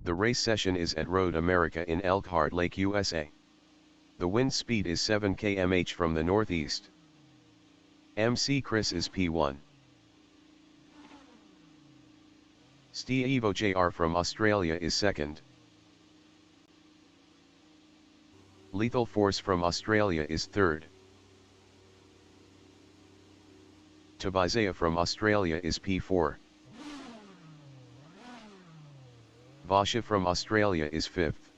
The race session is at Road America in Elkhart Lake, USA. The wind speed is 7 km/h from the northeast. MC Chris is P1. Steve JR from Australia is second. Lethal Force from Australia is third. Tabizaya from Australia is P4. Vasha from Australia is fifth.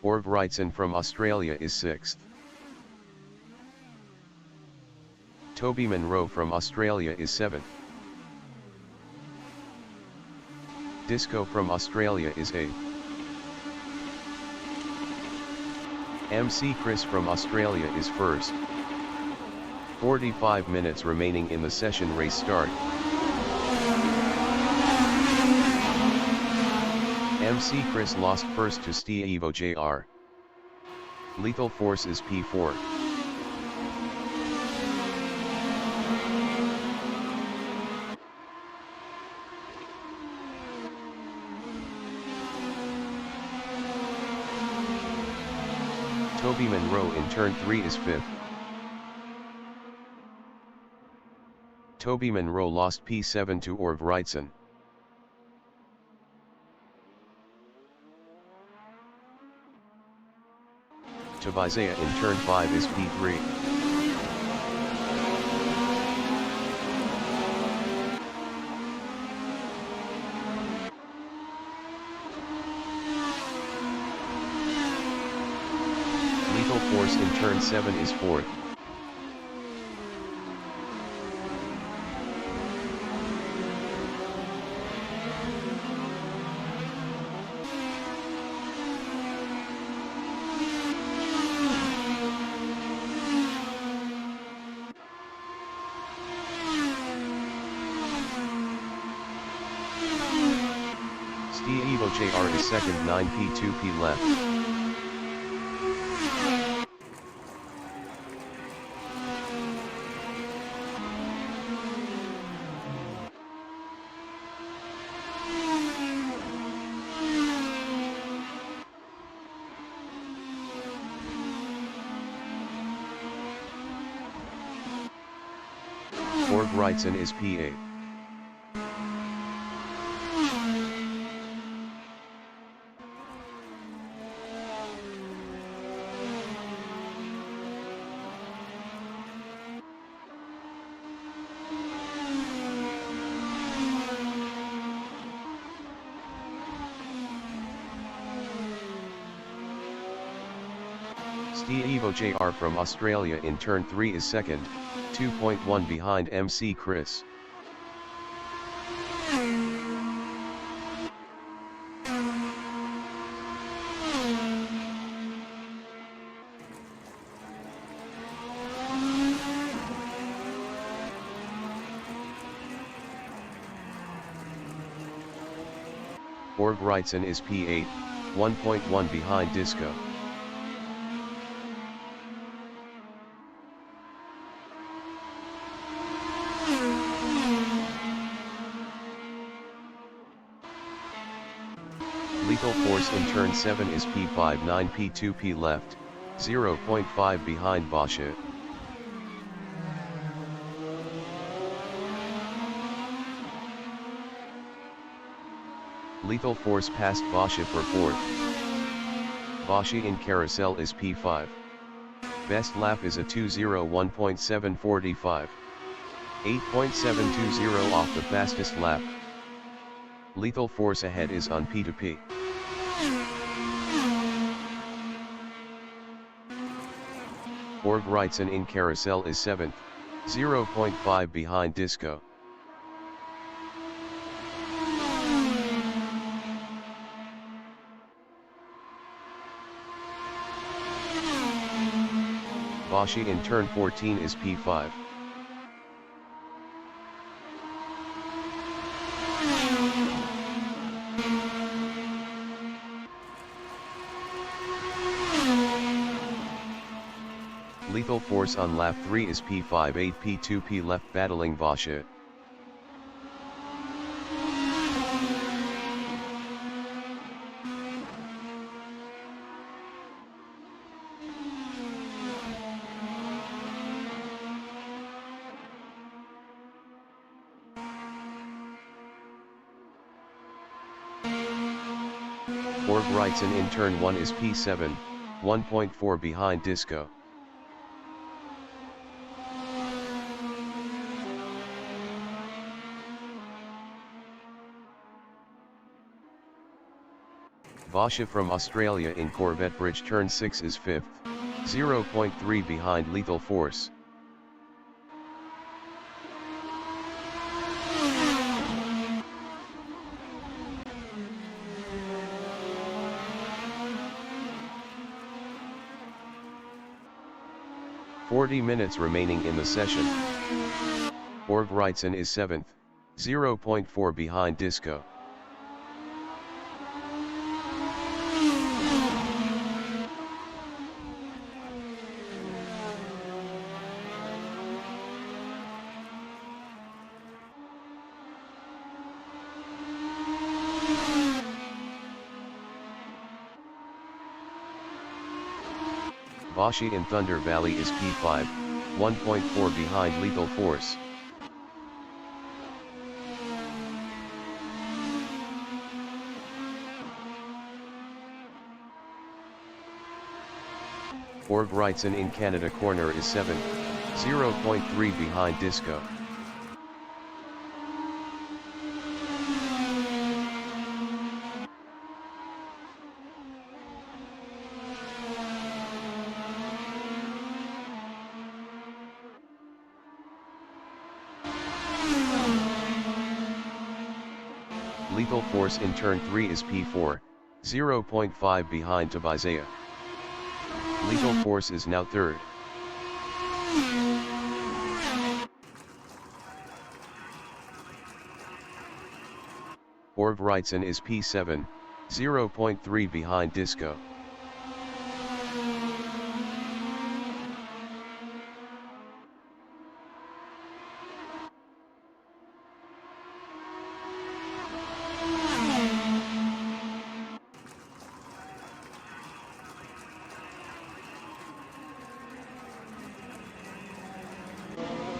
Orgwrightson from Australia is sixth. Toby Monroe from Australia is seventh. Disco from Australia is eighth. MC Chris from Australia is first. 45 minutes remaining in the session. Race start. MC Chris lost first to Steve JR. Lethal Force is P4. Toby Monroe in turn 3 is fifth. Toby Monroe lost P7 to Orgwrightson. Tabizaya in turn 5 is P3. Lethal Force in turn 7 is 4th. Steve JR is second, 9P2P left. Orgwrightson is P8. Steve JR from Australia in turn 3 is second, 2.1 behind MC Chris. Orgwrightson is P8, 1.1 behind Disco. Lethal Force in turn 7 is P5, 9P2P left, 0.5 behind Basha. Lethal Force passed Basha for 4th. Basha in carousel is P5. Best lap is a 2:01.745. 8.720 off the fastest lap. Lethal Force ahead is on P2P. Orgwrightson in carousel is 7th, 0.5 behind Disco. Basha in turn 14 is P5. Lethal Force on lap 3 is P5, 8P2P left battling Basha. Wrightson in turn 1 is P7, 1.4 behind Disco. Basha from Australia in Corvette Bridge turn 6 is 5th, 0.3 behind Lethal Force. .40 remaining in the session. Wrightson is 7th, 0.4 behind Disco. Bashi in Thunder Valley is P5, 1.4 behind Lethal Force. Wrightson in Canada Corner is 7th, 0.3 behind Disco. Lethal Force in turn 3 is P4, 0.5 behind Tabizea. Lethal Force is now 3rd. Wrightson is P7, 0.3 behind Disco.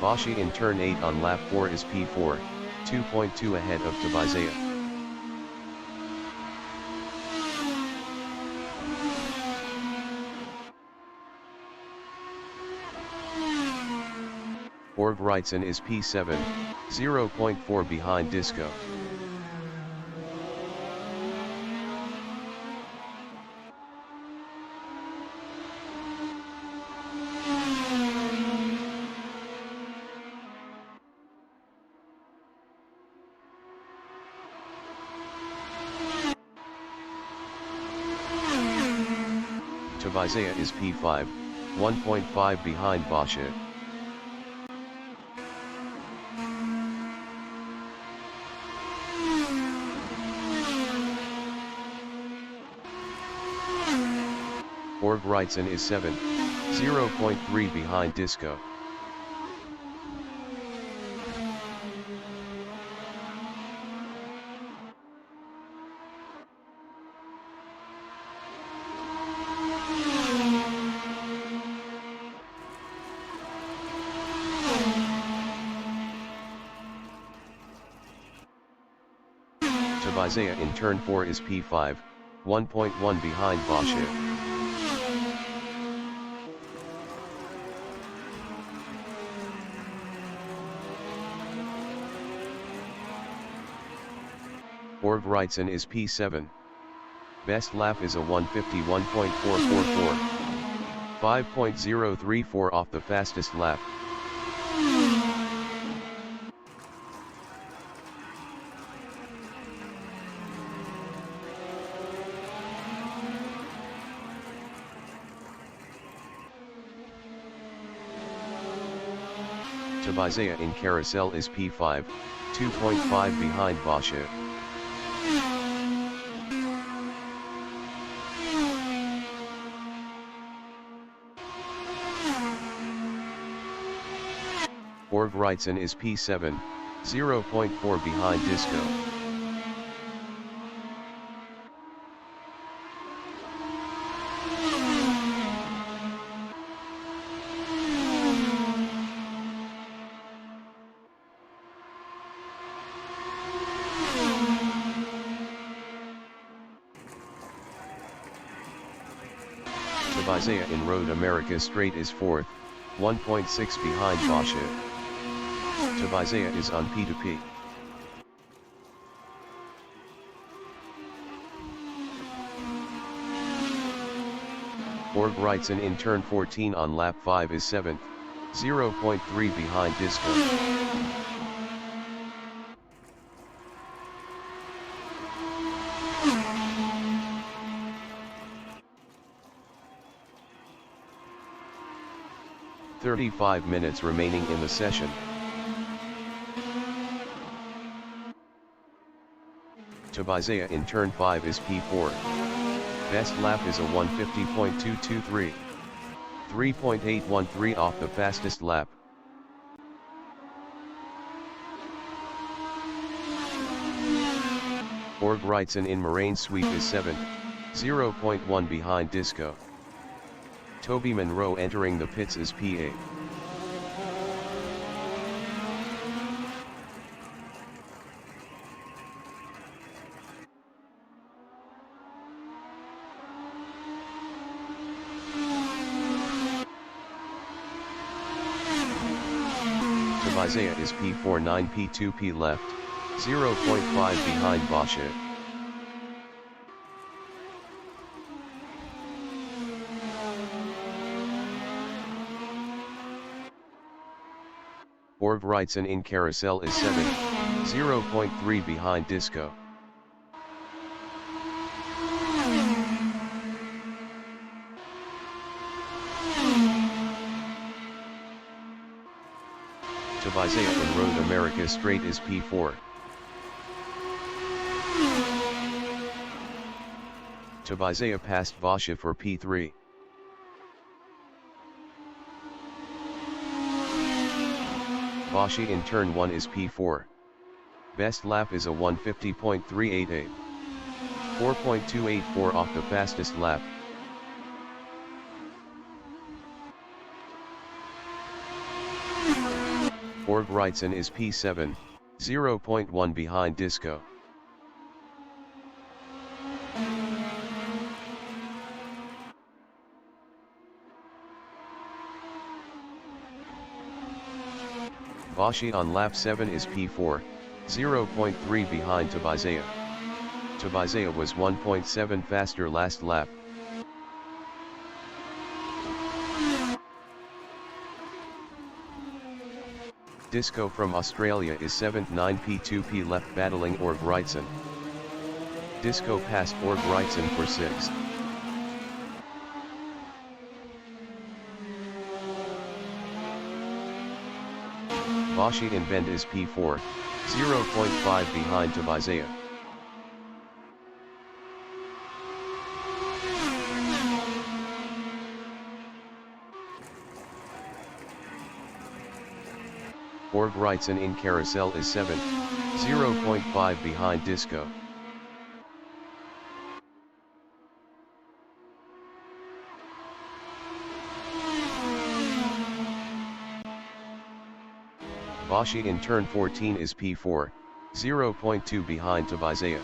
Bashi in turn 8 on lap 4 is P4, 2.2 ahead of Tabizea. Wrightson is P7, 0.4 behind Disco. Tabizea is P5, 1.5 behind Basha. Wrightson is 7th, 0.3 behind Disco. Tabizea in turn 4 is P5, 1.1 behind Basha. Wrightson is P7. Best lap is a 151.444. 5.034 off the fastest lap. Tabizea in Carousel is P5, 2.5 behind Basha. Wrightson is P7, 0.4 behind Disco. Tabazea in Road America Straight is 4th, 1.6 behind Basha. Tabazea is on P2P. Wrightson in turn 14 on lap 5 is 7th, 0.3 behind Disco. "35 minutes remaining in the session. Tabazea in turn 5 is P4. Best lap is a 150.223. 3.813 off the fastest lap. Wrightson in Moraine Sweep is 7th, 0.1 behind Disco. Toby Monroe entering the pits is P8. Tabazea is P4 9 P2P left, 0.5 behind Basha. Wrightson in Carousel is 7th, 0.3 behind Disco. Tabazea in Road America Straight is P4. Tabazea passed Basha for P3. Basha in turn 1 is P4. Best lap is a 150.388. 4.284 off the fastest lap. Wrightson is P7, 0.1 behind Disco. Basha on lap 7 is P4, 0.3 behind Tabazea. Tabazea was 1.7 faster last lap. Disco from Australia is 7th 9 P2P left battling Wrightson. Disco passed Wrightson for 6th. Basha in Bend is P4, 0.5 behind Tabazea. Wrightson in Carousel is 7th, 0.5 behind Disco. Basha in turn 14 is P4, 0.2 behind Tabazea.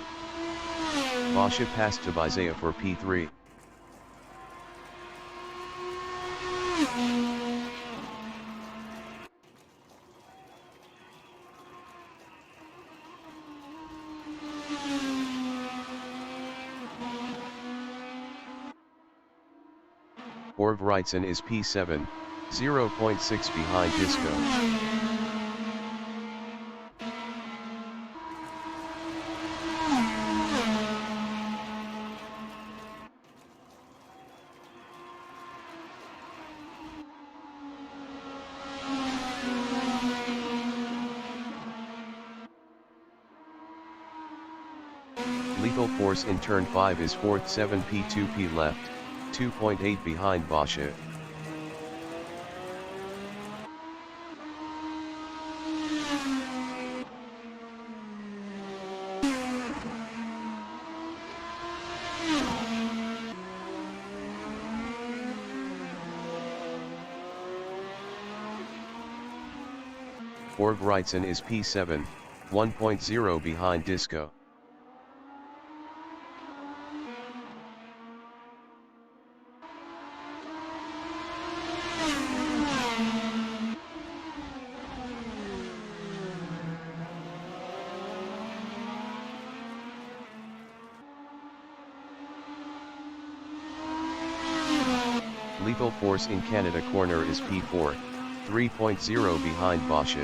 Basha passed Tabazea for P3. Wrightson is P7, 0.6 behind Disco. Lethal Force in turn 5 is 4th 7 P2P left, 2.8 behind Basha. Wrightson is P7, 1.0 behind Disco. Lethal Force in Canada corner is P4, 3.0 behind Bosch.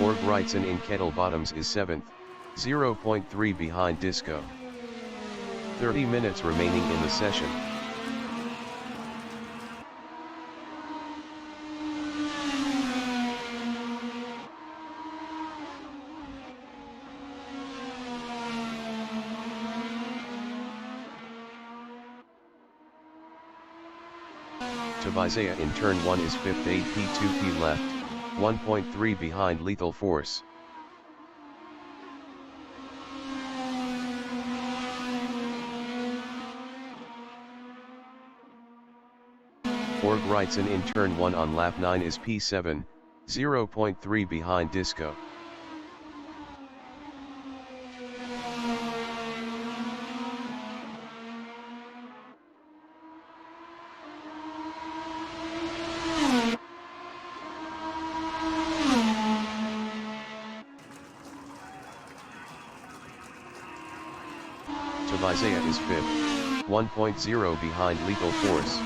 Org Wrightson in Kettle Bottoms is 7th, 0.3 behind Disco. 30 minutes remaining in the session. Tabizea in turn 1 is 5th, 8p 2p left, 1.3 behind Lethal Force. Org Wrightson in turn 1 on lap 9 is P7, 0.3 behind Disco. Tabizea is 5th, 1.0 behind Lethal Force.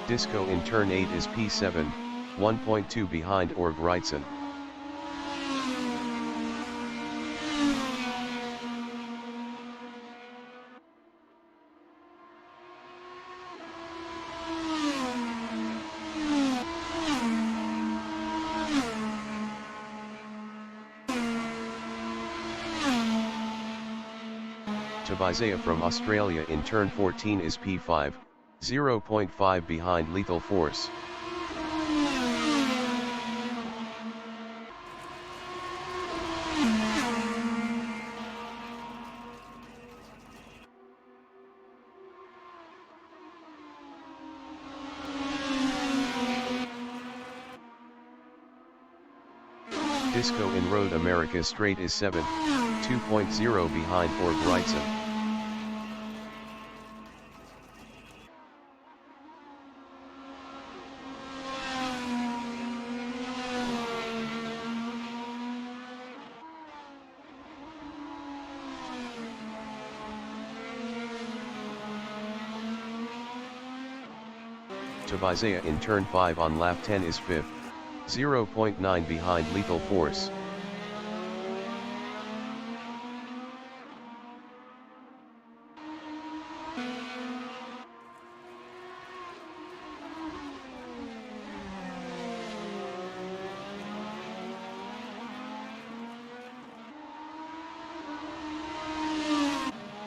Disco in turn 8 is P7, 1.2 behind Org Wrightson. Tabizea from Australia in turn 14 is P5, 0.5 behind Lethal Force. Disco in Road America Straight is 7th, 2.0 behind Org Wrightson. Tabizea in turn 5 on lap 10 is 5th, 0.9 behind Lethal Force.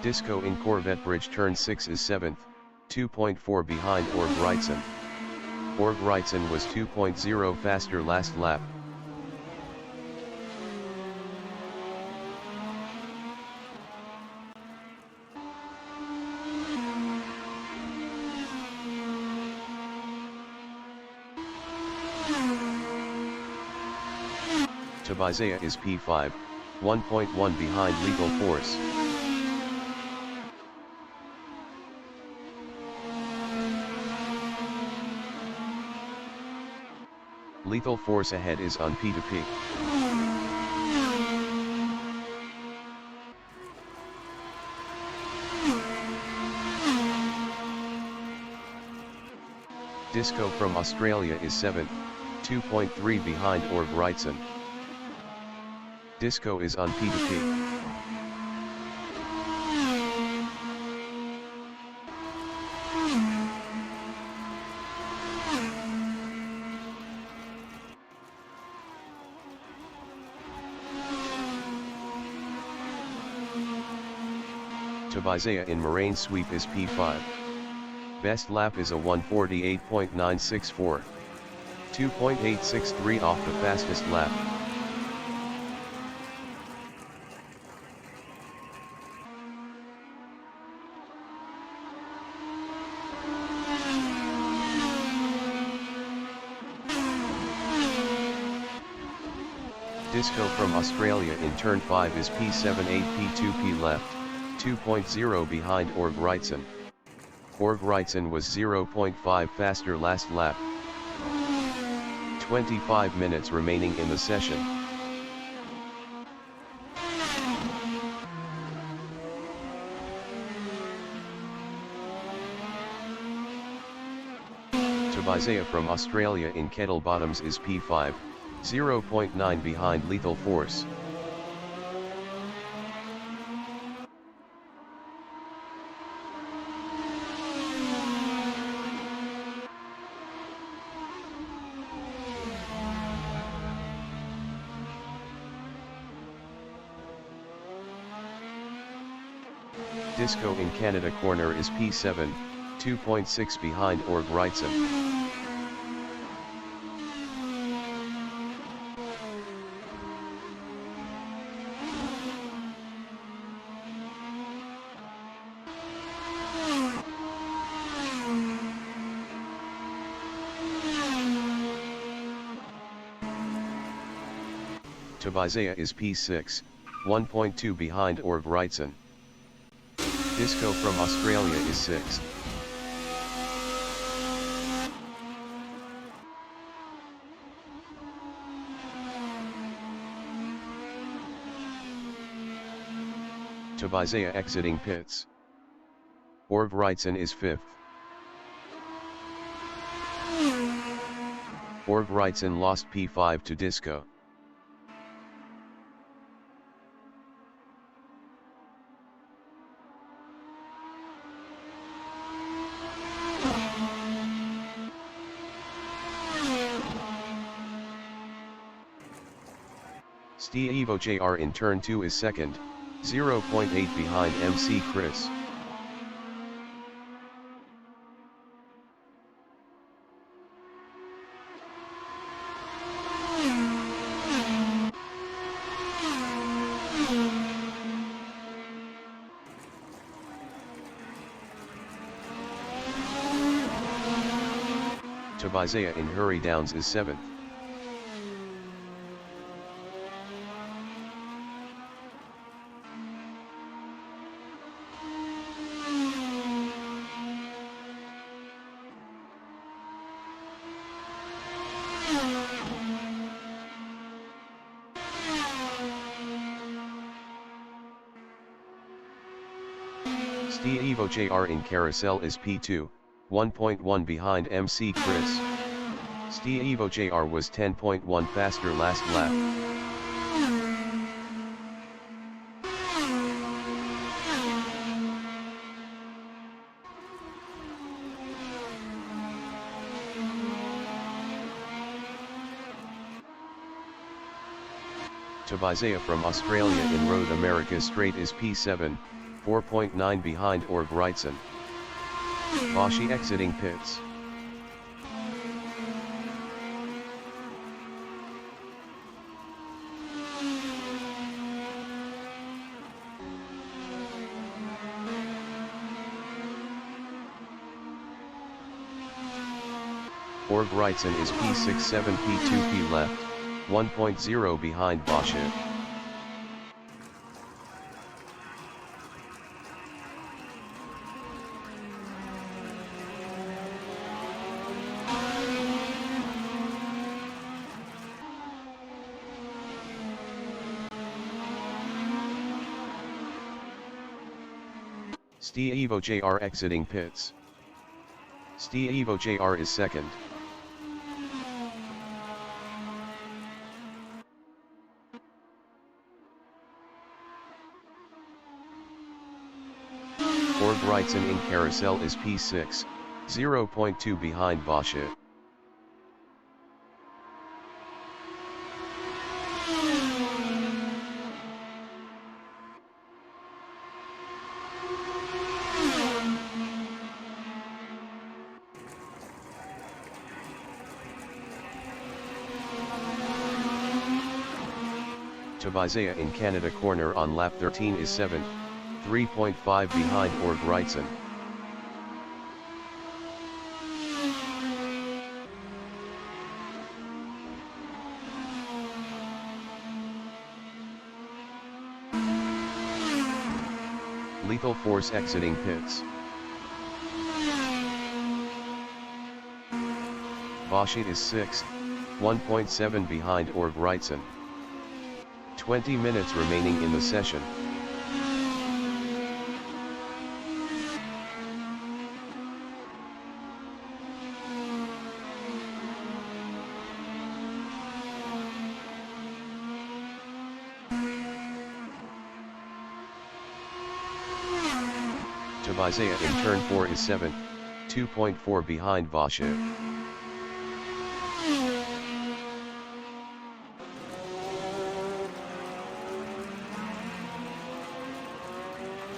Disco in Corvette Bridge turn 6 is 7th, 2.4 behind Org Wrightson. Org Wrightson was 2.0 faster last lap. Tabizea is P5, 1.1 behind Lethal Force. Lethal Force ahead is on P2P. Disco from Australia is 7th, 2.3 behind Org Wrightson. Disco is on P2P. Tabizea in Moraine Sweep is P5. Best lap is a 1:48.964. 2.863 off the fastest lap. Disco from Australia in turn 5 is P7 8 P2 P left, 2.0 behind Org Wrightson. Org Wrightson was 0.5 faster last lap. 25 minutes remaining in the session. Tobiasea from Australia in Kettle Bottoms is P5, 0.9 behind Lethal Force. Disco in Canada corner is P7, 2.6 behind Org Wrightson. Tobiasea is P6, 1.2 behind Org Wrightson. Disco from Australia is 6th. Tobiasea exiting pits. Org Wrightson is 5th. Org Wrightson lost P5 to Disco. Steve JR in turn 2 is 2nd, 0.8 behind MC Chris. Tobiasea in Hurry Downs is 7th. Steve JR in Carousel is P2, 1.1 behind MC Chris. Steve JR was 10.1 faster last lap. Tobiasea from Australia in Road America Straight is P7, 4.9 behind Org Wrightson. Boshi exiting pits. Org Wrightson is P6 7 P2 P left, 1.0 behind Boshi. Steve JR exiting pits. Steve JR is 2nd. Org Wrightson in Carousel is P6, 0.2 behind Boshi. Tobiasea in Canada corner on lap 13 is 7th, 3.5 behind Org Wrightson. Lethal Force exiting pits. Vashi is 6th, 1.7 behind Org Wrightson. 20 minutes remaining in the session. Isaiah in turn 4 is 7th, 2.4 behind Vashi.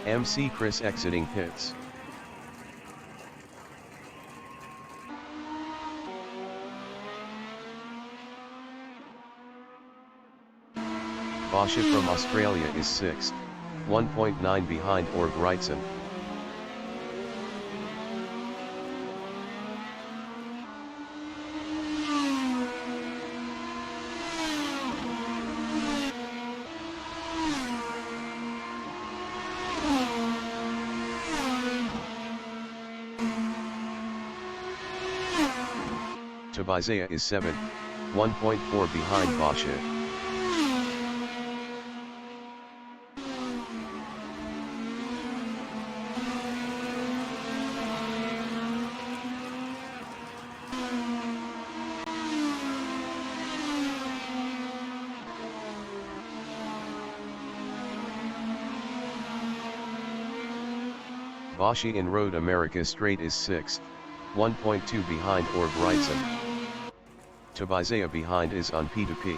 MC Chris exiting pits. Vashi from Australia is 6th, 1.9 behind Org Wrightson. Isaiah is 7th, 1.4 behind Vashi. Vashi in Road America Straight is 6th, 1.2 behind Org Wrightson. Isaiah behind is on P2P.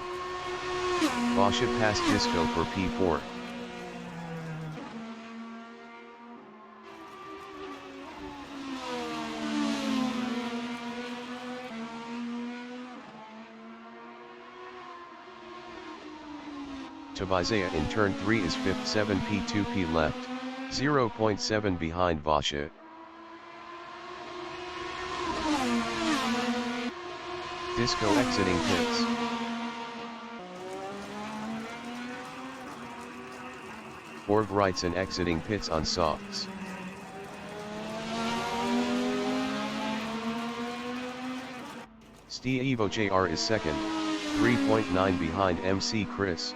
Vashi past Disco for P4. Isaiah in turn 3 is 5th, 7 P2P left, 0.7 behind Vashi. Disco exiting pits. Org Wrightson exiting pits on softs. Evo JR is 2nd, 3.9 behind MC Chris.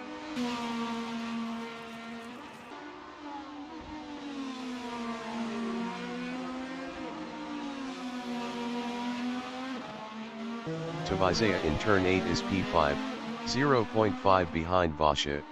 Isaiah in turn 8 is P5, 0.5 behind Vashi.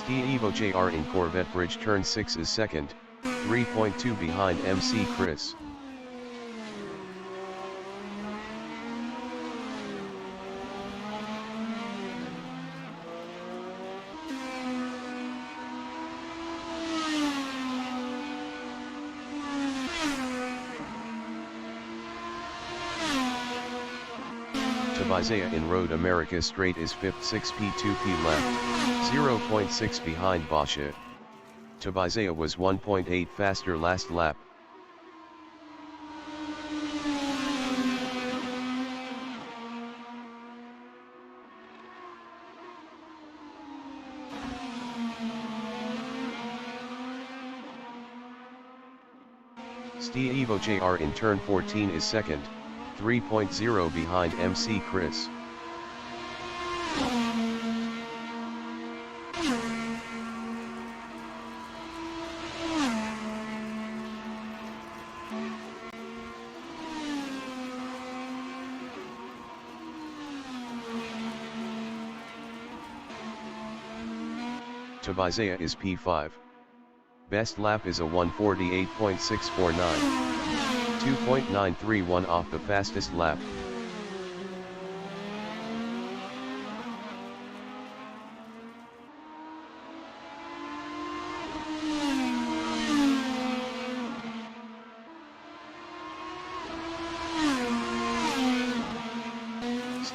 Evo JR in Corvette Bridge turn 6 is 2nd, 3.2 behind MC Chris. Isaiah in Road America Straight is 5th, 6 P2P left, 0.6 behind Vashi. Isaiah was 1.8 faster last lap. Evo JR in turn 14 is 2nd, 3.0 behind MC Chris. Isaiah is P5. Best lap is a 1:48.649. 2.931 off the fastest lap.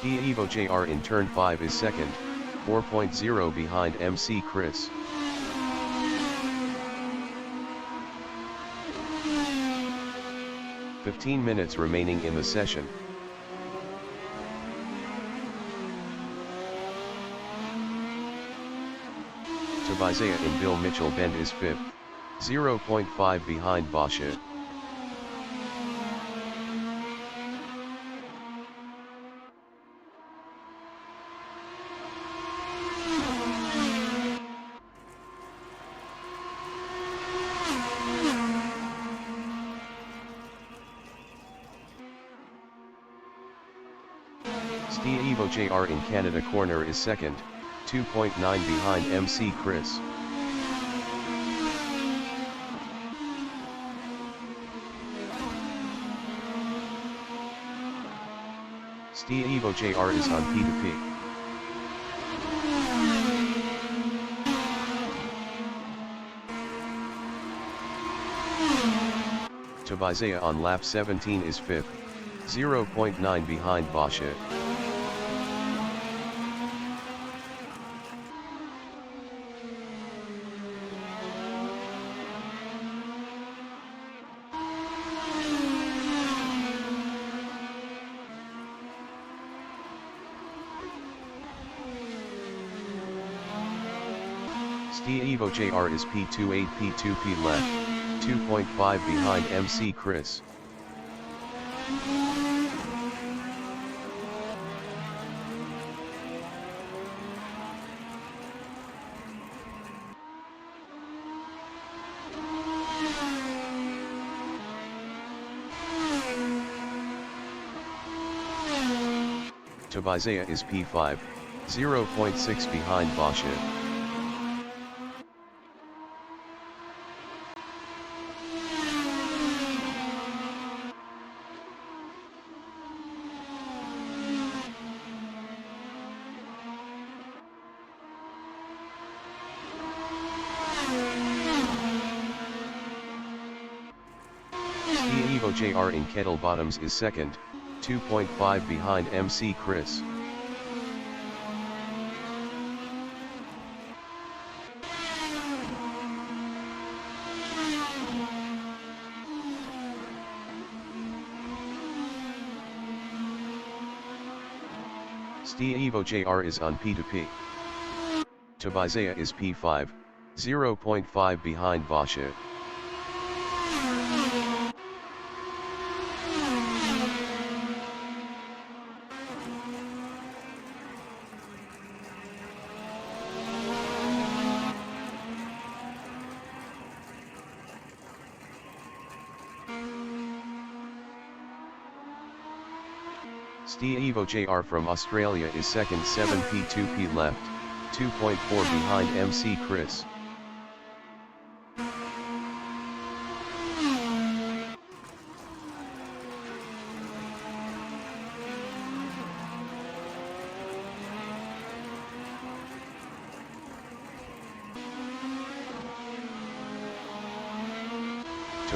Evo JR in turn 5 is 2nd, 4.0 behind MC Chris. "15 minutes remaining in the session. Isaiah and Bill Mitchell Bend is 5th, 0.5 behind Basha. Steve JR in Canada corner is 2nd, 2.9 behind MC Chris. Steve JR is on P2P. Isaiah on lap 17 is 5th, 0.9 behind Basha. Steve JR is P28 P2P left, 2.5 behind MC Chris. Isaiah is P5, 0.6 behind Basha. Steve JR in Kettle Bottoms is 2nd, 2.5 behind MC Chris. Steve JR is on P2P. Isaiah is P5, 0.5 behind Basha. Steve JR from Australia is 2nd, 7P2P left, 2.4 behind MC Chris.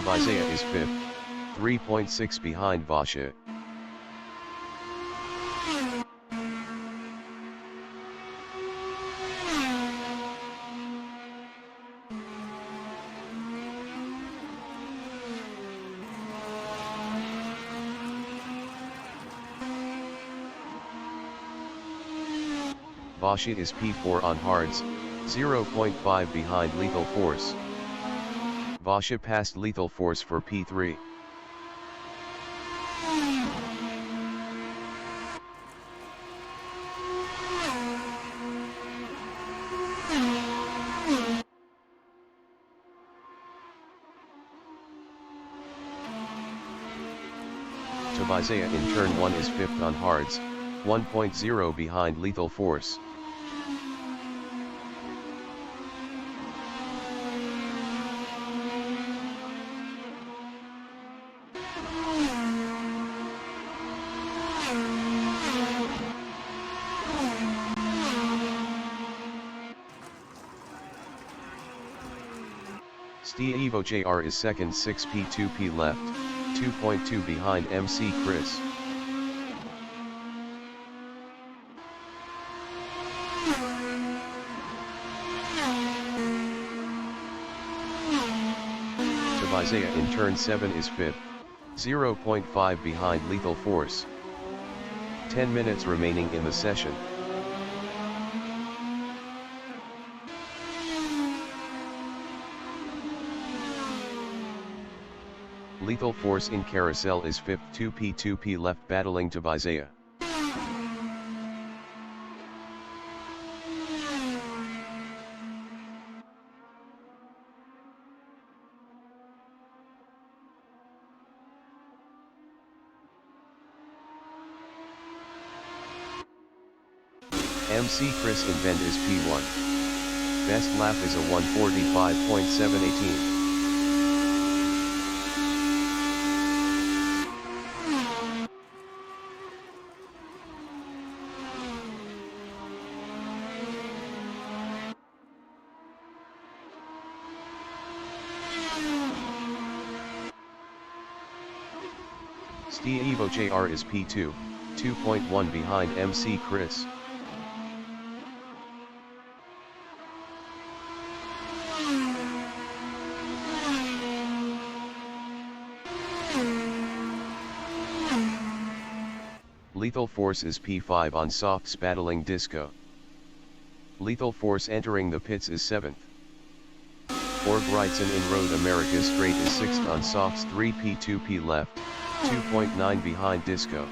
Isaiah is 5th, 3.6 behind Basha. Basha is P4 on hards, 0.5 behind Lethal Force. Basha passed Lethal Force for P3. Isaiah in turn 1 is 5th on hards, 1.0 behind Lethal Force. Steve JR is 2nd, 6P2P left, 2.2 behind MC Chris. Isaiah in turn 7 is 5th, 0.5 behind Lethal Force. 10 minutes remaining in the session. Lethal Force in Carousel is 5th, 2P left battling to Isaiah. MC Chris in Bend is P1. Best lap is a 1:45.718. Evo JR is P2, 2.1 behind MC Chris. Lethal Force is P5 on softs battling Disco. Lethal Force entering the pits is 7th. Org Wrightson in Road America Straight is 6th on softs 3P left, 2.9 behind Disco.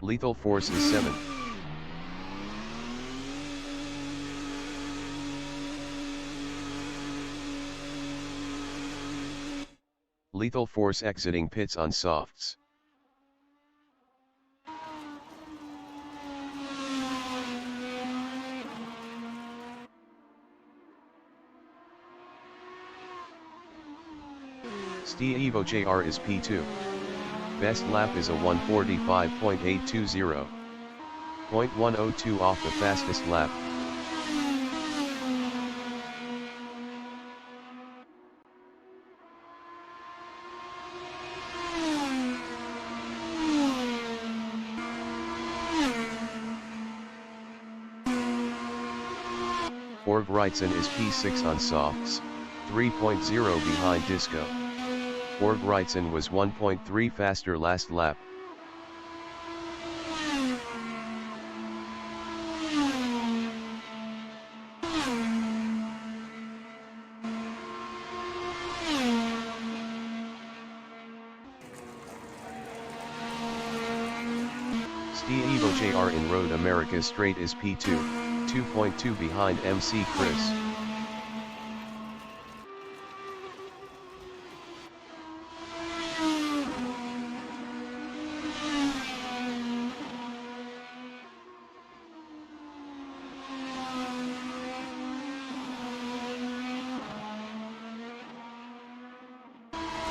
Lethal Force is 7th. Lethal Force exiting pits on softs. Evo JR is P2. Best lap is a 1:45.820. 0.102 off the fastest lap. Org Wrightson is P6 on softs, 3.0 behind Disco. Org Wrightson was 1.3 faster last lap. Evo JR in Road America Straight is P2, 2.2 behind MC Chris.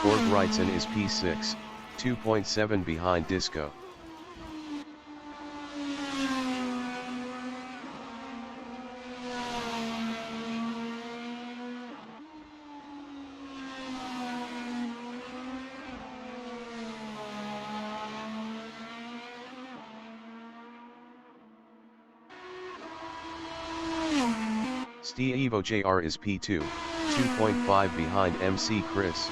Org Wrightson is P6, 2.7 behind Disco. Evo JR is P2, 2.5 behind MC Chris.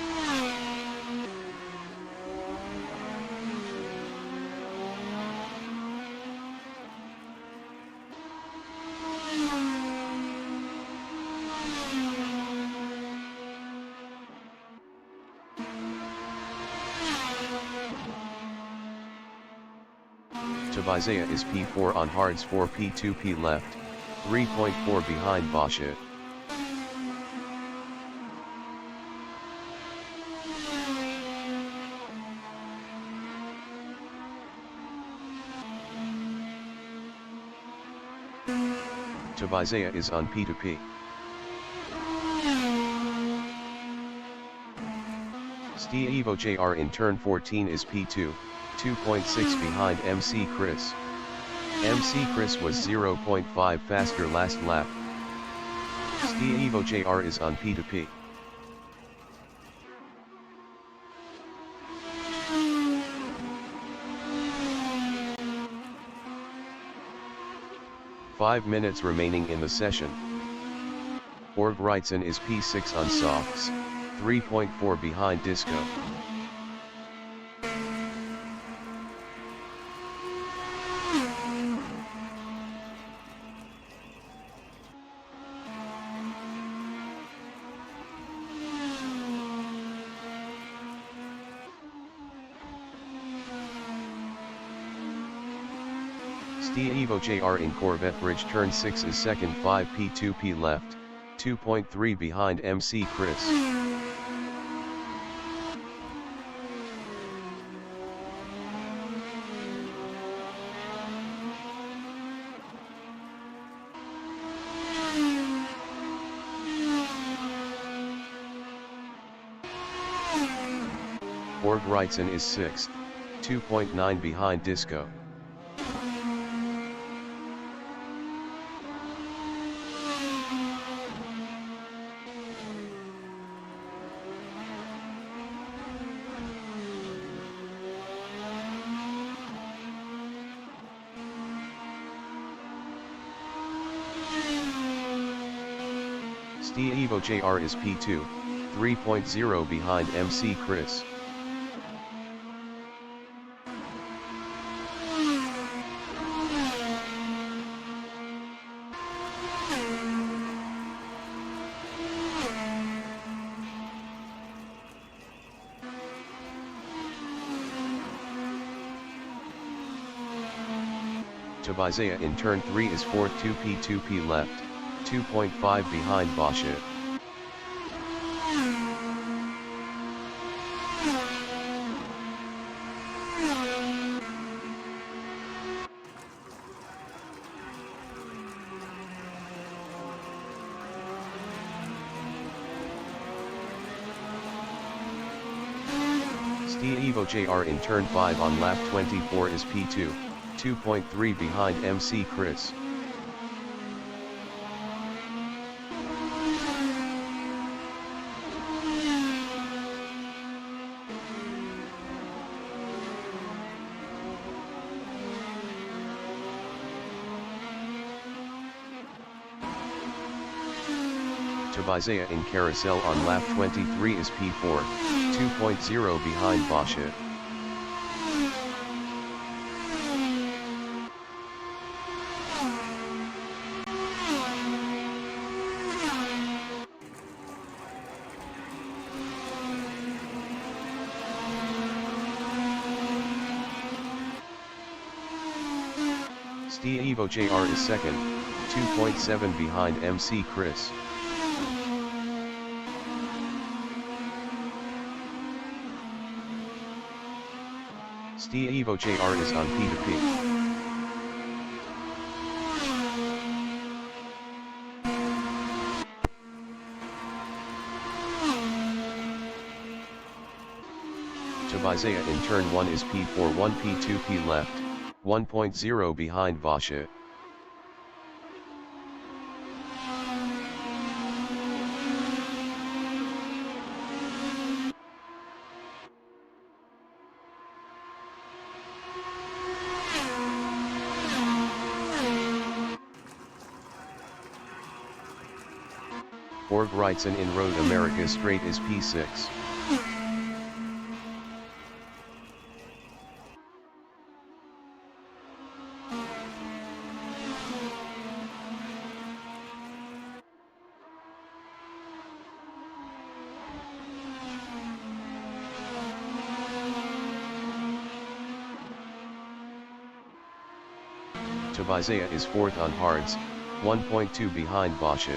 Isaiah is P4 on hards 4P left, 3.4 behind Basha. Isaiah is on P2P. Evo JR in turn 14 is P2, 2.6 behind MC Chris. MC Chris was 0.5 faster last lap. Evo JR is on P2P. 5 minutes remaining in the session. Org Wrightson is P6 on softs, 3.4 behind disco. Evo JR in Corvette Bridge turn 6 is second, 5P2P left, 2.3 behind MC Chris. Org Wrightson is 6th, 2.9 behind disco. Evo JR is P2, 3.0 behind MC Chris. Isaiah in turn 3 is 4th, 2P2P left, 2.5 behind Basha. Evo JR in turn 5 on lap 24 is P2, 2.3 behind MC Chris. Isaiah in Carousel on lap 23 is P4, 2.0 behind Basha. Evo JR is second, 2.7 behind MC Chris. Evo JR is on P2P. Isaiah in turn 1 is P4, 1P2P left, 1.0 behind Basha. Org Wrightson in Road America Straight is P6. Isaiah is 4th on hards, 1.2 behind Basha.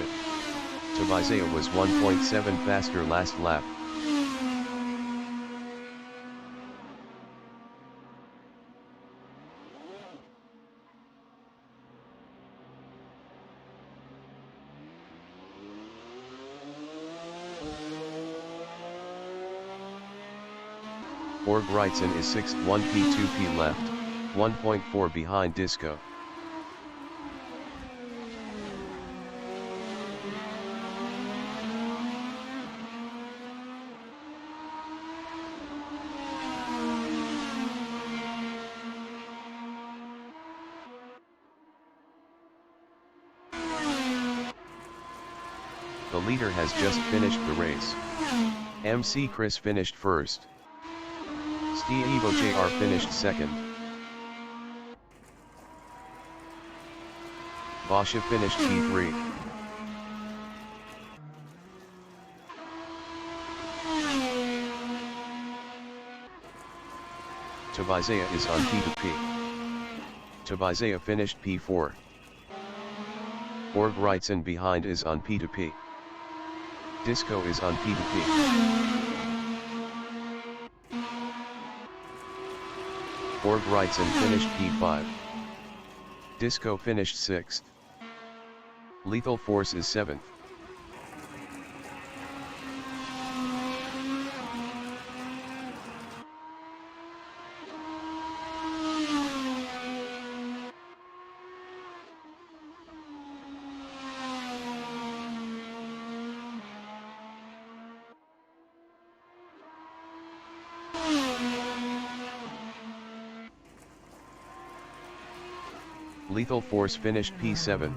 Isaiah was 1.7 faster last lap. Org Wrightson is 6th, 1P2P left, 1.4 behind disco. The leader has just finished the race. MC Chris finished first. Steve JR finished second. Basha finished P3. Tabizaya is on P2P. Tabizaya finished P4. Org Wrightson behind is on P2P. Disco is on P2P. Org Wrightson finished P5. Disco finished 6th. Lethal Force is 7th. Lethal Force finished P7.